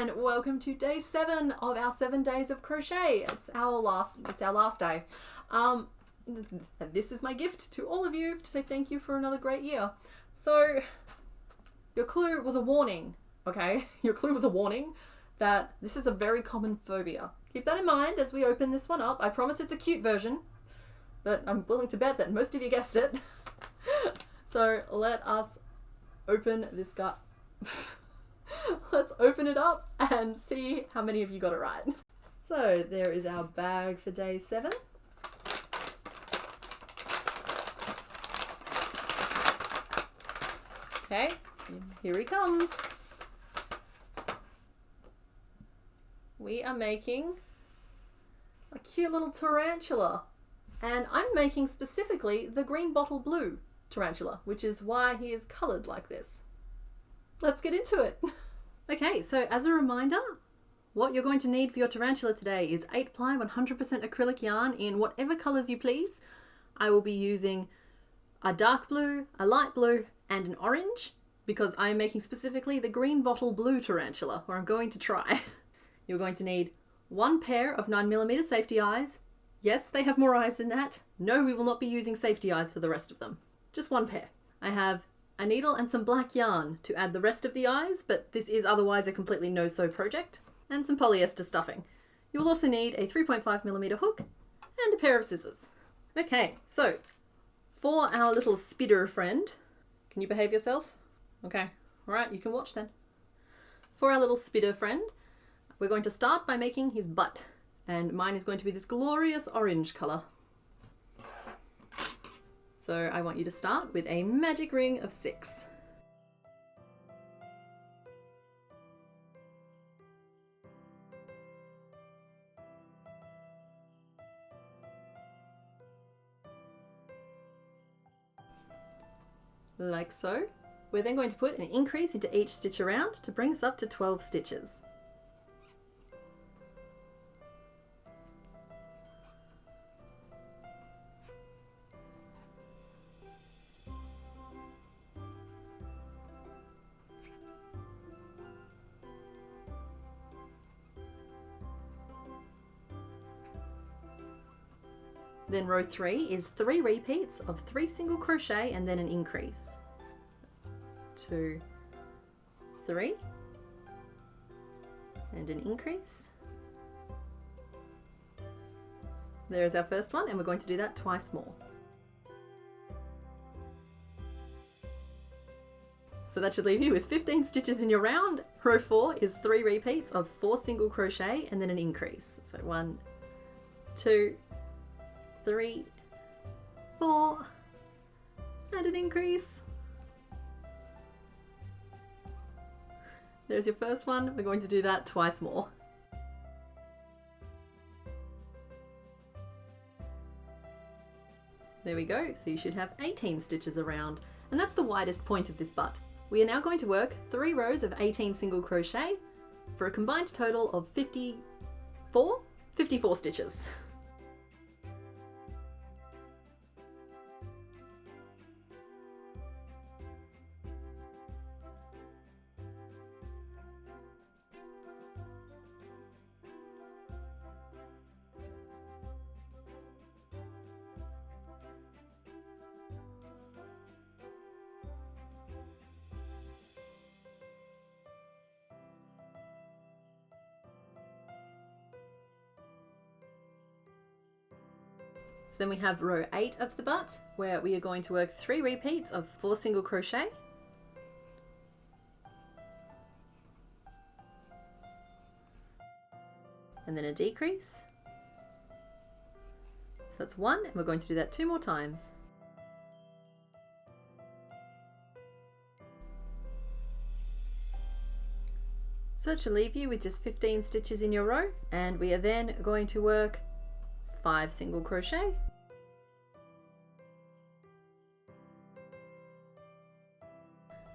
and welcome to day 7 of our 7 days of crochet. It's our last day. This is my gift to all of you to say thank you for another great year. So your clue was a warning, okay? Your clue was a warning that this is a very common phobia. Keep that in mind as we open this one up. I promise it's a cute version, but I'm willing to bet that most of you guessed it. So let us open this guy. Let's open it up and see how many of you got it right. So there is our bag for day 7. Okay, here he comes. We are making a cute little tarantula, and I'm making specifically the green bottle blue tarantula, which is why he is coloured like this. Let's get into it. Okay, so as a reminder, what you're going to need for your tarantula today is 8-ply 100% acrylic yarn in whatever colours you please. I will be using a dark blue, a light blue, and an orange, because I'm making specifically the green bottle blue tarantula, or I'm going to try. You're going to need 1 pair of 9mm safety eyes. Yes, they have more eyes than that. No, we will not be using safety eyes for the rest of them. Just 1 pair. I have a needle and some black yarn to add the rest of the eyes, but this is otherwise a completely no-sew project, and some polyester stuffing. You will also need a 3.5mm hook and a pair of scissors. Okay, so for our little spidder friend, can you behave yourself? Okay, all right, you can watch then. For our little spidder friend, we're going to start by making his butt, and mine is going to be this glorious orange colour. So I want you to start with a magic ring of 6. Like so. We're then going to put an increase into each stitch around to bring us up to 12 stitches. Then row 3 is 3 repeats of 3 single crochet and then an increase. 2, 3, and an increase. There's our first one, and we're going to do that twice more. So that should leave you with 15 stitches in your round. Row 4 is 3 repeats of 4 single crochet and then an increase. So 1, 2, 3, 4, and an increase. There's your first one. We're going to do that twice more. There we go. So you should have 18 stitches around, and that's the widest point of this butt. We are now going to work 3 rows of 18 single crochet for a combined total of 54 stitches. So then we have row 8 of the butt, where we are going to work 3 repeats of 4 single crochet. And then a decrease. So that's 1, and we're going to do that 2 more times. So that should leave you with just 15 stitches in your row, and we are then going to work 5 single crochet,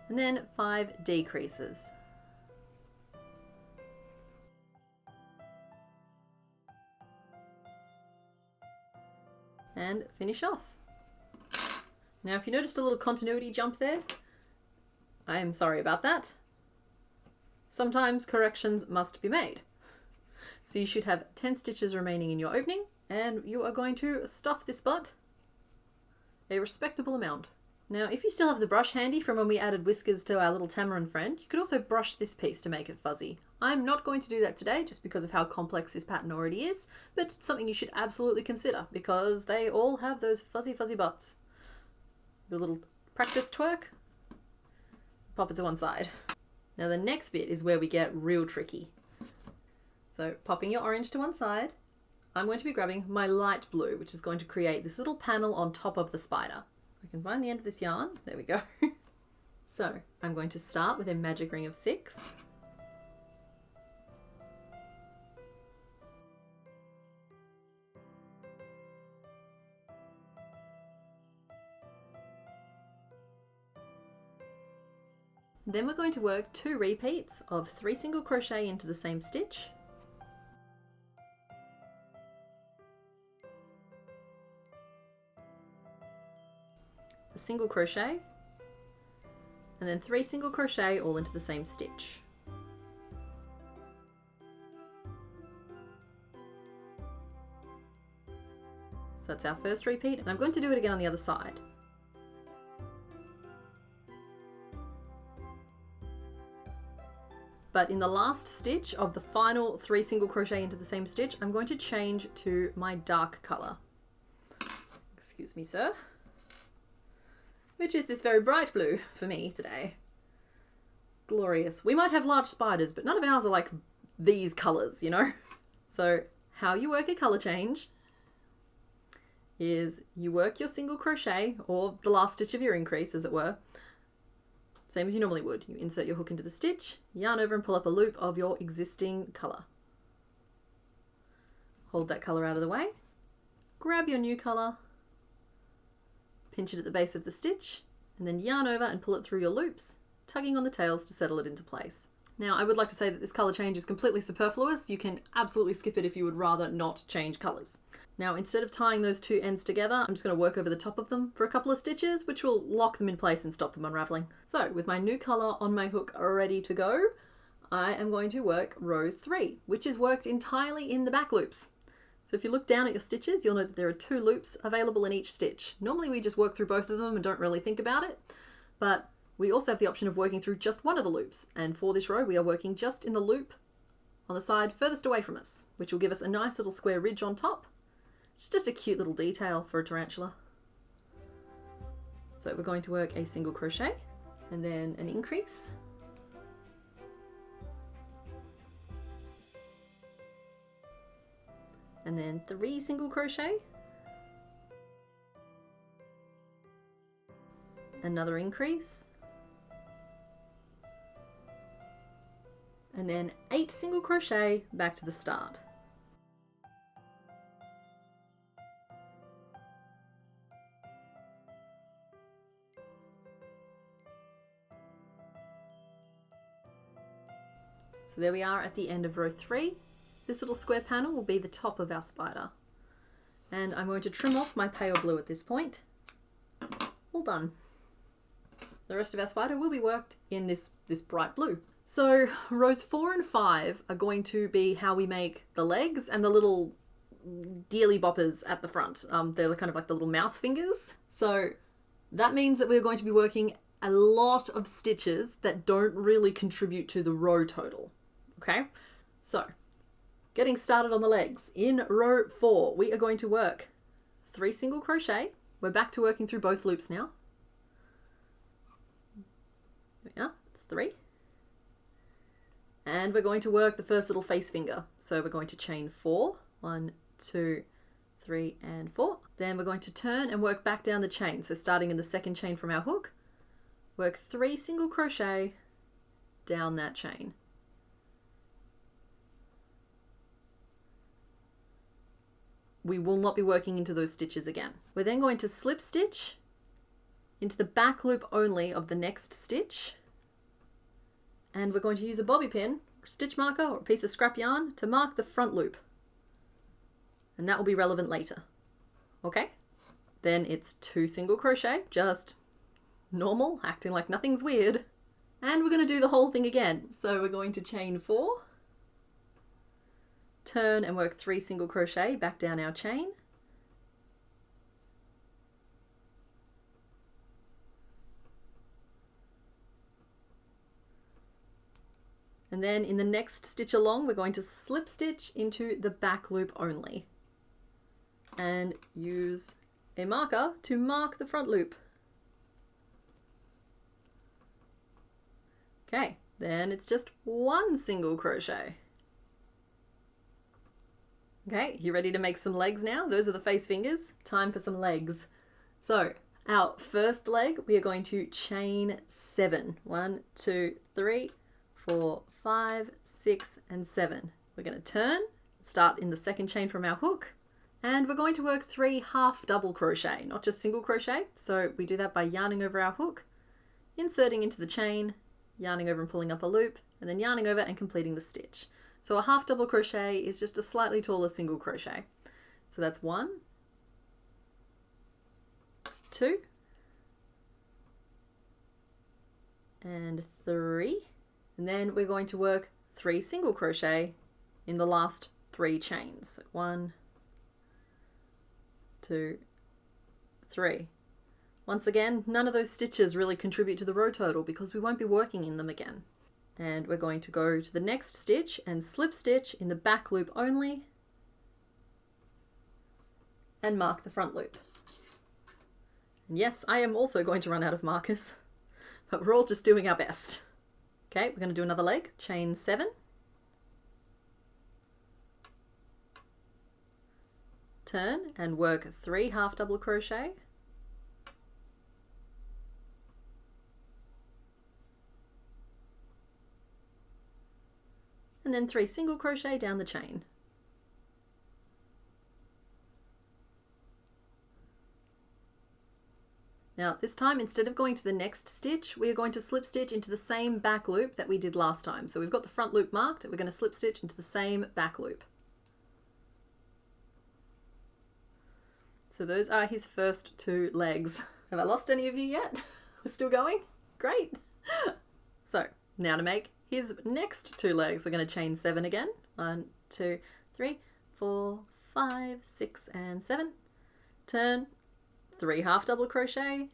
and then 5 decreases. And finish off. Now if you noticed a little continuity jump there, I am sorry about that. sometimes corrections must be made. So you should have 10 stitches remaining in your opening, and you are going to stuff this butt a respectable amount. Now, if you still have the brush handy from when we added whiskers to our little tamarin friend, you could also brush this piece to make it fuzzy. I'm not going to do that today just because of how complex this pattern already is, but it's something you should absolutely consider because they all have those fuzzy butts. Do a little practice twerk, pop it to one side. Now the next bit is where we get real tricky. So popping your orange to one side, I'm going to be grabbing my light blue, which is going to create this little panel on top of the spider. I can find the end of this yarn. There we go. So I'm going to start with a magic ring of 6. Then we're going to work 2 repeats of 3 single crochet into the same stitch. A single crochet, and then 3 single crochet all into the same stitch. So that's our first repeat, and I'm going to do it again on the other side. But in the last stitch of the final 3 single crochet into the same stitch, I'm going to change to my dark colour. Excuse me, sir. Which is this very bright blue for me today. Glorious. We might have large spiders, but none of ours are like these colours, you know? So how you work a colour change is you work your single crochet, or the last stitch of your increase as it were, same as you normally would. You insert your hook into the stitch, yarn over and pull up a loop of your existing colour. Hold that colour out of the way, grab your new colour, pinch it at the base of the stitch, and then yarn over and pull it through your loops, tugging on the tails to settle it into place. Now, I would like to say that this colour change is completely superfluous. You can absolutely skip it if you would rather not change colours. Now, instead of tying those 2 ends together, I'm just going to work over the top of them for a couple of stitches, which will lock them in place and stop them unravelling. So, with my new colour on my hook ready to go, I am going to work row 3, which is worked entirely in the back loops. So if you look down at your stitches, you'll know that there are 2 loops available in each stitch. Normally we just work through both of them and don't really think about it, but we also have the option of working through just one of the loops. And for this row, we are working just in the loop on the side furthest away from us, which will give us a nice little square ridge on top. It's just a cute little detail for a tarantula. So we're going to work a single crochet and then an increase. And then 3 single crochet, another increase, and then 8 single crochet back to the start. So there we are at the end of row 3. This little square panel will be the top of our spider. And I'm going to trim off my pale blue at this point. All done. The rest of our spider will be worked in this bright blue. So rows 4 and 5 are going to be how we make the legs and the little dearly boppers at the front. They're kind of like the little mouth fingers. So that means that we're going to be working a lot of stitches that don't really contribute to the row total. Okay, so getting started on the legs. In row 4, we are going to work 3 single crochet. We're back to working through both loops now. There we are, it's 3. And we're going to work the first little face finger. So we're going to chain 4, 1, 2, 3, and 4. Then we're going to turn and work back down the chain. So starting in the second chain from our hook, work 3 single crochet down that chain. We will not be working into those stitches again. We're then going to slip stitch into the back loop only of the next stitch. And we're going to use a bobby pin, or stitch marker, or a piece of scrap yarn to mark the front loop. And that will be relevant later. Okay? Then it's 2 single crochet, just normal, acting like nothing's weird, And we're going to do the whole thing again. So we're going to chain 4, turn and work 3 single crochet back down our chain. And then in the next stitch along, we're going to slip stitch into the back loop only and use a marker to mark the front loop. Okay, then it's just 1 single crochet. Okay, you ready to make some legs now? Those are the face fingers. Time for some legs. So our first leg, we are going to chain 7. 1, 2, 3, 4, 5, 6, and 7. We're going to turn, start in the second chain from our hook, and we're going to work 3 half double crochet, not just single crochet. So we do that by yarning over our hook, inserting into the chain, yarning over and pulling up a loop, and then yarning over and completing the stitch. So a half double crochet is just a slightly taller single crochet. So that's 1, 2, and 3. And then we're going to work 3 single crochet in the last 3 chains. 1, 2, 3. Once again, none of those stitches really contribute to the row total because we won't be working in them again. And we're going to go to the next stitch and slip stitch in the back loop only and mark the front loop. And yes, I am also going to run out of markers, but we're all just doing our best. Okay, we're going to do another leg, chain 7, turn and work 3 half double crochet, and then 3 single crochet down the chain. Now this time, instead of going to the next stitch, we are going to slip stitch into the same back loop that we did last time. So we've got the front loop marked, we're going to slip stitch into the same back loop. So those are his first 2 legs. Have I lost any of you yet? We're still going? Great. So now to make his next 2 legs, we're going to chain 7 again. 1, 2, 3, 4, 5, 6, and 7. Turn, 3 half double crochet,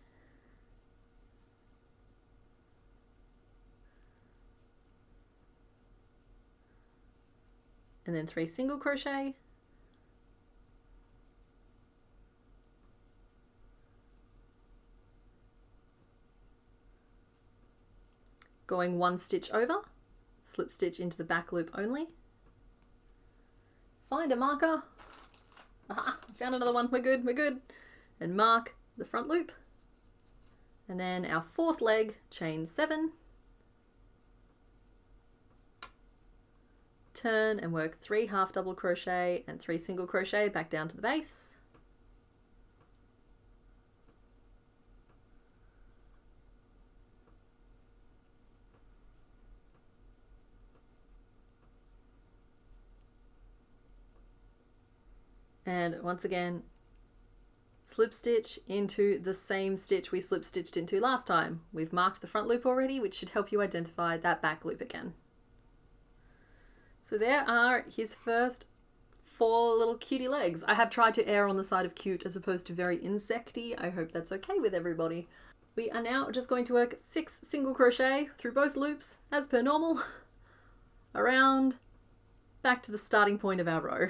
and then 3 single crochet, going 1 stitch over, slip stitch into the back loop only, find a marker, aha, found another one, we're good, and mark the front loop. And then our 4th leg, chain 7, turn and work 3 half double crochet and 3 single crochet back down to the base. And once again, slip stitch into the same stitch we slip stitched into last time. We've marked the front loop already, which should help you identify that back loop again. So there are his first 4 little cutie legs. I have tried to err on the side of cute as opposed to very insecty. I hope that's okay with everybody. We are now just going to work 6 single crochet through both loops as per normal, around, back to the starting point of our row.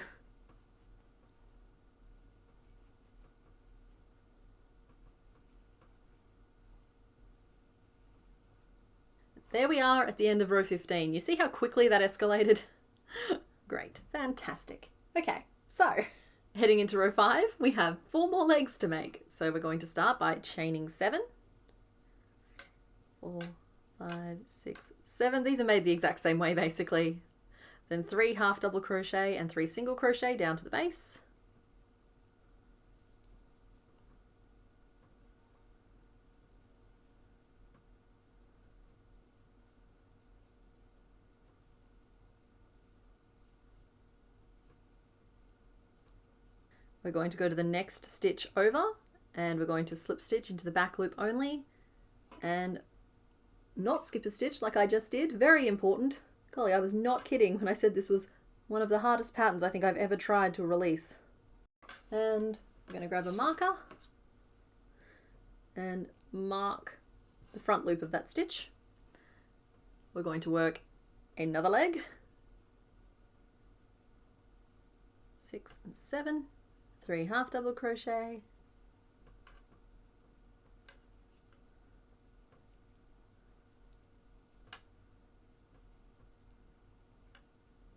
There we are at the end of row 15. You see how quickly that escalated? Great, fantastic. Okay, so heading into row 5, we have 4 more legs to make. So we're going to start by chaining 7, 4, 5, 6, 7. These are made the exact same way basically. Then 3 half double crochet and 3 single crochet down to the base. We're going to go to the next stitch over and we're going to slip stitch into the back loop only and not skip a stitch like I just did. Very important. Golly, I was not kidding when I said this was one of the hardest patterns I think I've ever tried to release. And I'm going to grab a marker and mark the front loop of that stitch. We're going to work another leg, 6 and 7, 3 half double crochet,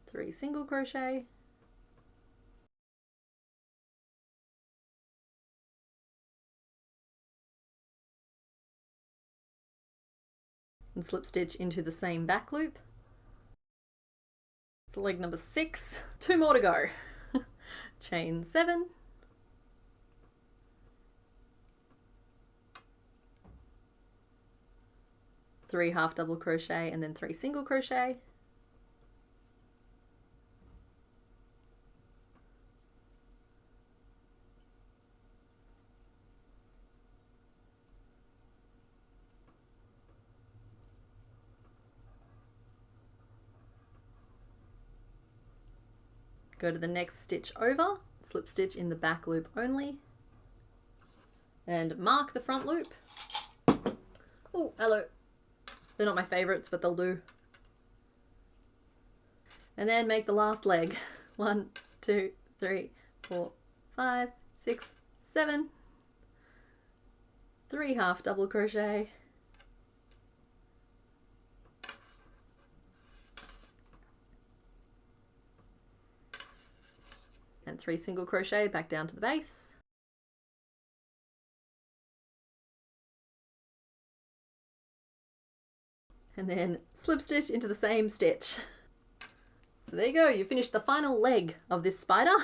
three single crochet, and slip stitch into the same back loop. It's leg number 6, 2 more to go. Chain 7, three half double crochet and then 3 single crochet, go to the next stitch over, slip stitch in the back loop only, and mark the front loop. Oh, hello. They're not my favorites, but they'll do. And then make the last leg. 1, 2, 3, 4, 5, 6, 7. 3 half double crochet. And 3 single crochet back down to the base. And then slip stitch into the same stitch. So there you go, you finished the final leg of this spider.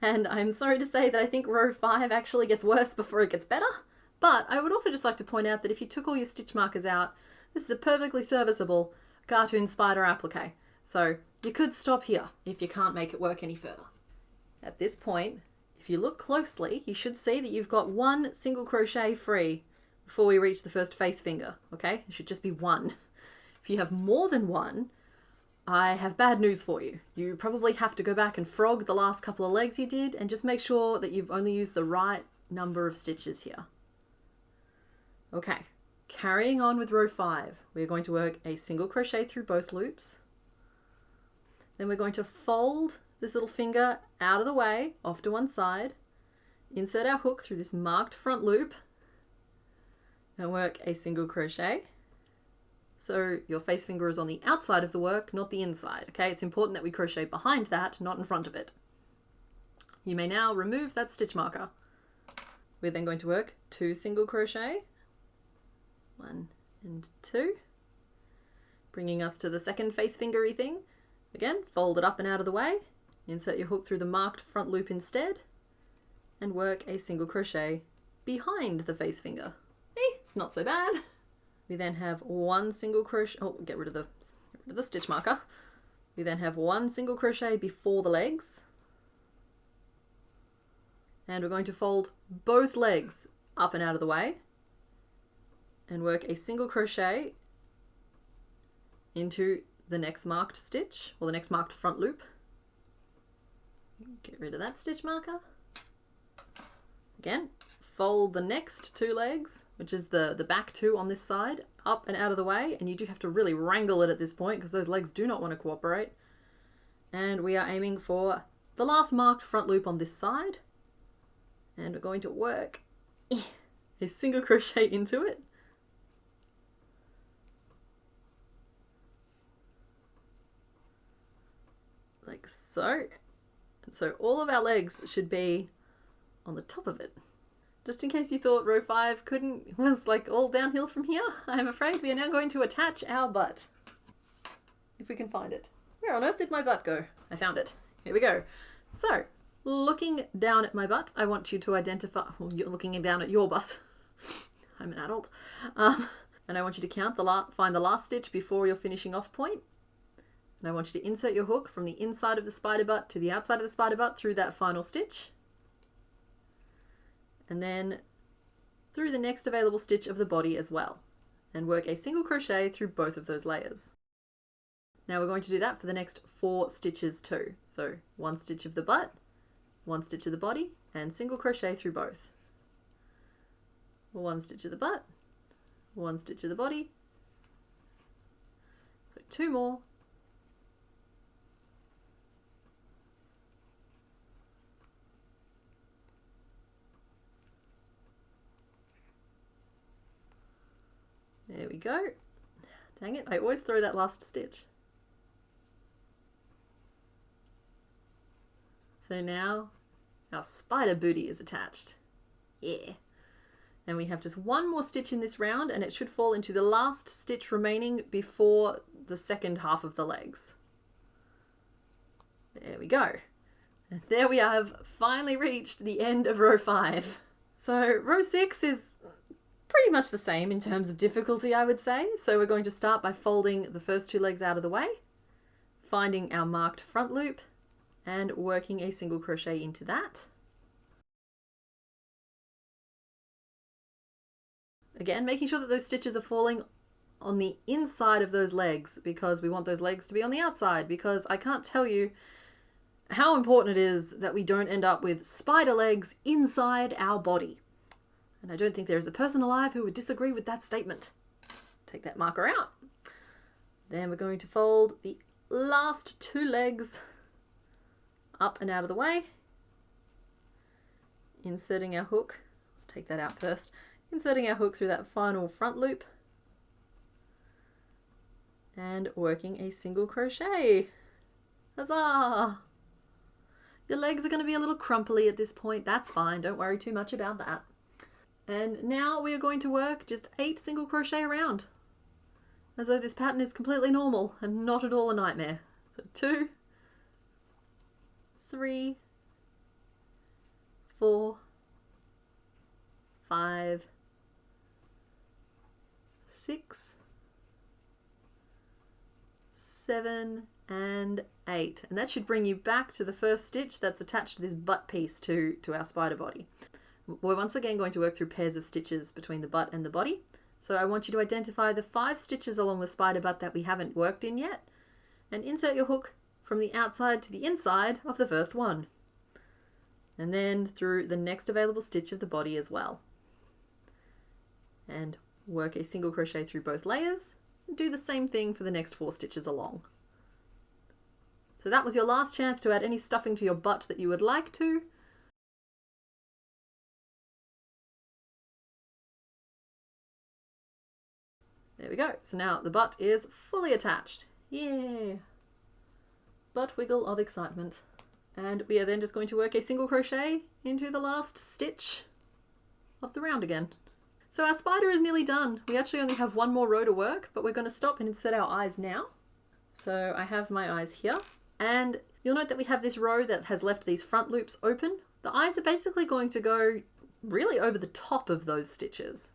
And I'm sorry to say that I think row 5 actually gets worse before it gets better. But I would also just like to point out that if you took all your stitch markers out, this is a perfectly serviceable cartoon spider applique. So you could stop here if you can't make it work any further. At this point, if you look closely, you should see that you've got 1 single crochet free before we reach the first face finger, okay? It should just be 1. If you have more than 1, I have bad news for you. You probably have to go back and frog the last couple of legs you did and just make sure that you've only used the right number of stitches here. Okay, carrying on with row 5, we're going to work a single crochet through both loops. Then we're going to fold this little finger out of the way, off to one side, insert our hook through this marked front loop, and work a single crochet. So your face finger is on the outside of the work, not the inside, okay? It's important that we crochet behind that, not in front of it. You may now remove that stitch marker. We're then going to work 2 single crochet, 1 and 2, bringing us to the second face fingery thing. Again, fold it up and out of the way, insert your hook through the marked front loop instead, and work a single crochet behind the face finger. Hey, it's not so bad. We then have 1 single crochet, oh, get rid of the stitch marker. We then have 1 single crochet before the legs. And we're going to fold both legs up and out of the way and work a single crochet into the next marked stitch, or the next marked front loop. Get rid of that stitch marker. Again, fold the next 2 legs, which is the back 2 on this side, up and out of the way, and you do have to really wrangle it at this point because those legs do not want to cooperate. And we are aiming for the last marked front loop on this side, and we're going to work a single crochet into it. Like so. And so all of our legs should be on the top of it. Just in case you thought row 5 was like all downhill from here, I'm afraid we are now going to attach our butt. If we can find it. Where on earth did my butt go? I found it. Here we go. So, looking down at my butt, I want you to identify, well, you're looking down at your butt. I'm an adult. And I want you to count find the last stitch before your finishing off point. And I want you to insert your hook from the inside of the spider butt to the outside of the spider butt through that final stitch. And then through the next available stitch of the body as well. and work a single crochet through both of those layers. Now we're going to do that for the next 4 stitches too. So 1 stitch of the butt, 1 stitch of the body, and single crochet through both. 1 stitch of the butt, 1 stitch of the body, so 2 more, there we go. Dang it, I always throw that last stitch. So now our spider booty is attached. Yeah. And we have just 1 more stitch in this round, and it should fall into the last stitch remaining before the second half of the legs. There we go. And there we have finally reached the end of row 5. So row 6 is pretty much the same in terms of difficulty, I would say. So we're going to start by folding the first 2 legs out of the way, finding our marked front loop, and working a single crochet into that. Again, making sure that those stitches are falling on the inside of those legs, because we want those legs to be on the outside, because I can't tell you how important it is that we don't end up with spider legs inside our body. And I don't think there is a person alive who would disagree with that statement. Take that marker out. Then we're going to fold the last 2 legs up and out of the way, inserting our hook. Let's take that out first. Inserting our hook through that final front loop and working a single crochet. Huzzah! Your legs are going to be a little crumply at this point. That's fine. Don't worry too much about that. And now we are going to work just 8 single crochet around, as though this pattern is completely normal and not at all a nightmare. So 2, 3, 4, 5, 6, 7, and 8. And that should bring you back to the first stitch that's attached to this butt piece to our spider body. We're once again going to work through pairs of stitches between the butt and the body. So I want you to identify the 5 stitches along the spider butt that we haven't worked in yet, and insert your hook from the outside to the inside of the first one, and then through the next available stitch of the body as well. And work a single crochet through both layers, and do the same thing for the next 4 stitches along. So that was your last chance to add any stuffing to your butt that you would like to. There we go. So now the butt is fully attached. Yay! Butt wiggle of excitement. And we are then just going to work a single crochet into the last stitch of the round again. So our spider is nearly done. We actually only have 1 more row to work, but we're going to stop and insert our eyes now. So I have my eyes here, and you'll note that we have this row that has left these front loops open. The eyes are basically going to go really over the top of those stitches.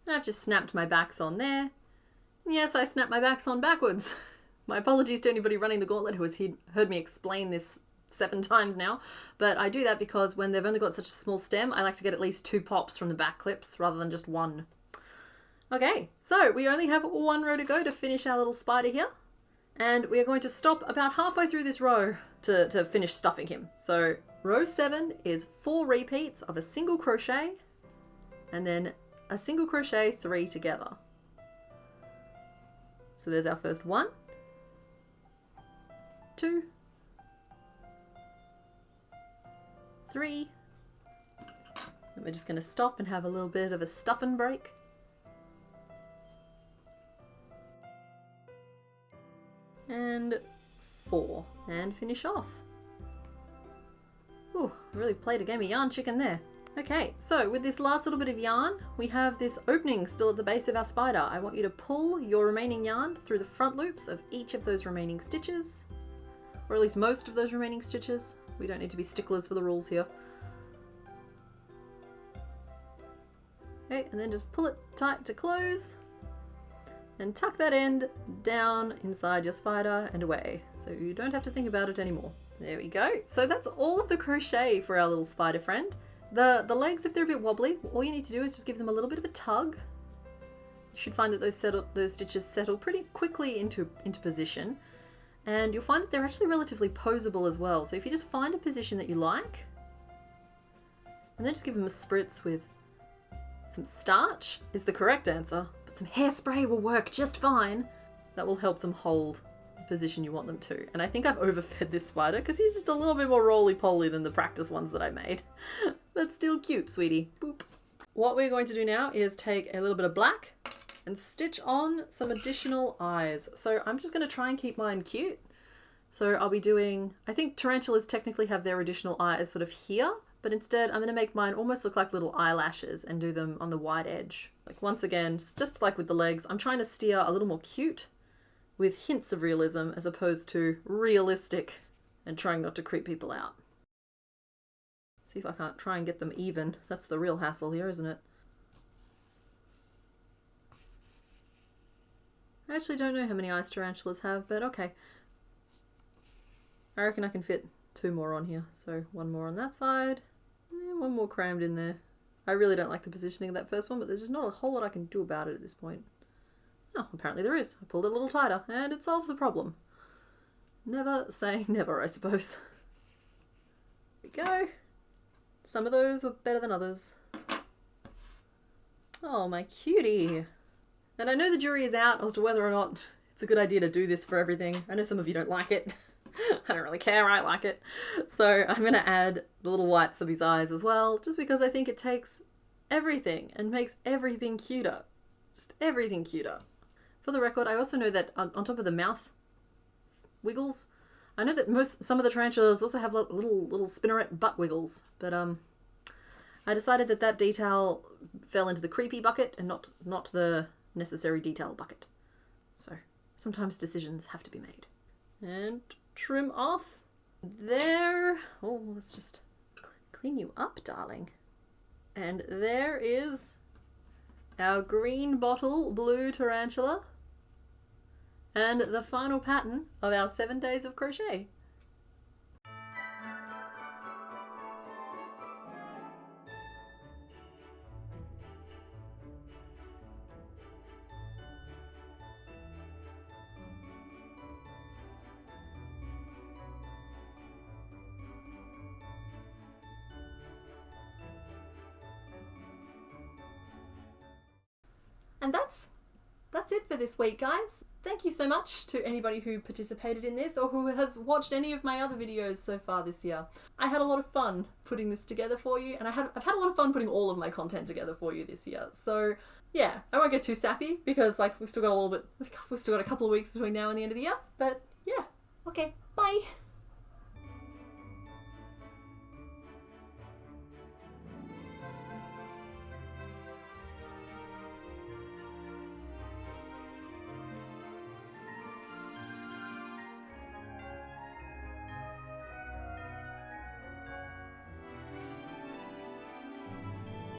And I've just snapped my backs on there. Yes, I snapped my backs on backwards. My apologies to anybody running the gauntlet who has heard me explain this 7 times now, but I do that because when they've only got such a small stem, I like to get at least 2 pops from the back clips rather than just 1. Okay, so we only have 1 row to go to finish our little spider here, and we are going to stop about halfway through this row to finish stuffing him. So row 7 is 4 repeats of a single crochet, and then a single crochet 3 together. So there's our first 1, 2, 3, and we're just going to stop and have a little bit of a stuffing break. And 4, and finish off. Ooh, really played a game of yarn chicken there. Okay, so with this last little bit of yarn, we have this opening still at the base of our spider. I want you to pull your remaining yarn through the front loops of each of those remaining stitches, or at least most of those remaining stitches. We don't need to be sticklers for the rules here. Okay, and then just pull it tight to close, and tuck that end down inside your spider and away, so you don't have to think about it anymore. There we go. So that's all of the crochet for our little spider friend. The legs, if they're a bit wobbly, all you need to do is just give them a little bit of a tug. You should find that those stitches settle pretty quickly into position. And you'll find that they're actually relatively posable as well. So if you just find a position that you like, and then just give them a spritz with some starch is the correct answer, but some hairspray will work just fine. That will help them hold the position you want them to. And I think I've overfed this spider because he's just a little bit more roly-poly than the practice ones that I made. But still cute, sweetie. Boop. What we're going to do now is take a little bit of black and stitch on some additional eyes. So I'm just going to try and keep mine cute. So I'll be doing, I think tarantulas technically have their additional eyes sort of here, but instead I'm going to make mine almost look like little eyelashes and do them on the wide edge. Like once again, just like with the legs, I'm trying to steer a little more cute with hints of realism as opposed to realistic and trying not to creep people out. See if I can't try and get them even. That's the real hassle here, isn't it? I actually don't know how many eyes tarantulas have, but okay. I reckon I can fit 2 more on here. So 1 more on that side, and 1 more crammed in there. I really don't like the positioning of that first one, but there's just not a whole lot I can do about it at this point. Oh, apparently there is. I pulled it a little tighter, and it solved the problem. Never say never, I suppose. There we go. Some of those were better than others. Oh, my cutie. And I know the jury is out as to whether or not it's a good idea to do this for everything. I know some of you don't like it. I don't really care, I like it. So I'm going to add the little whites of his eyes as well, just because I think it takes everything and makes everything cuter. Just everything cuter. For the record, I also know that on top of the mouth wiggles, I know that some of the tarantulas also have little spinneret butt wiggles, but I decided that detail fell into the creepy bucket and not the necessary detail bucket. So sometimes decisions have to be made. And trim off there. Oh, let's just clean you up, darling. And there is our green bottle blue tarantula and the final pattern of our 7 days of crochet. And that's it for this week, guys. Thank you so much to anybody who participated in this or who has watched any of my other videos so far this year. I had a lot of fun putting this together for you, and I've had a lot of fun putting all of my content together for you this year. So yeah, I won't get too sappy because we've still got a couple of weeks between now and the end of the year. But yeah, okay, bye.